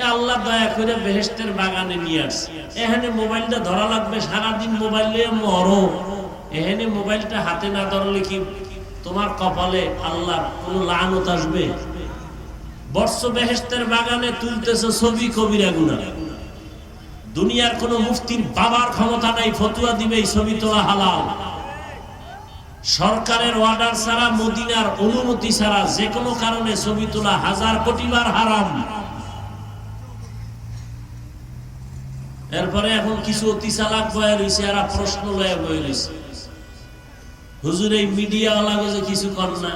এ আল্লাহ দয়া করে বেহেশতের বাগানে নিয়ে আসছে, এখানে মোবাইলটা ধরা লাগবে, সারাদিন মোবাইল নিয়ে মরো। এখানে মোবাইলটা হাতে না ধরলে কি তোমার কপালে আল্লাহর কোনো লানত আসবে? বর্ষ বেহেশতের বাগানে তুলতেছে ছবি কবিরা গুনাহ। দুনিয়ার কোন মুফতির বাবার ক্ষমতা নাই ফতোয়া দিবে এই ছবি তোলা হালাল। সরকারের অর্ডার ছাড়া, মদিনার অনুমতি ছাড়া যে কোনো কারণে ছবি তোলা 1000 কোটি বার হারাম। এরপরে এখন কিছু অতি চালাক বয়ে রয়েছে, এরা প্রশ্ন লয়ে বয়ে রয়েছে, হুজুর এই মিডিয়া ওয়ালা যে কিছু কর না,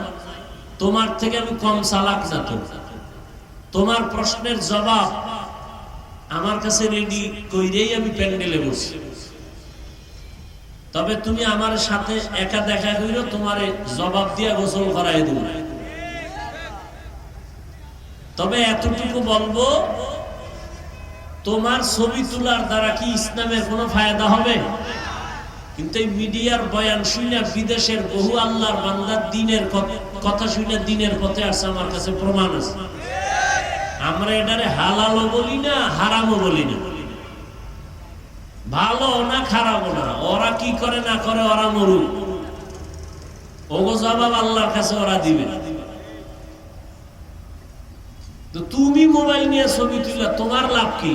তোমার থেকে আমি কম চালাক না তো, তোমার প্রশ্নের জবাব আমার কাছে রেডি কইরেই আমি প্যান্ডেলে বসি, তবে তুমি আমার সাথে একা দেখা কইরো, তোমারে জবাব দিয়া গোসল করাই দেব। তবে এতটুকু বলবো, তোমার ছবি তোলার দ্বারা কি ইসলামের কোনো ফায়দা হবে? কিন্তু এই মিডিয়ার বয়ান শুনে বিদেশের বহু আল্লাহর বান্দার দিনের কথা শুনে দিনের পথে আসছে, আমার কাছে প্রমাণ আছে। আমরা এটারে হালালও বলি না, হারামও বলি না, ভালো না খারাপও না। ওরা কি করে না করে ওরা মরুক, ওগো জবাব আল্লাহর কাছে ওরা দিবে। তো তুমি মোবাইল নিয়ে ছবি তুললে তোমার লাভ কি?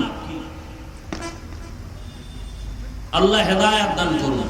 আল্লাহ হেদায়েত দান করুন।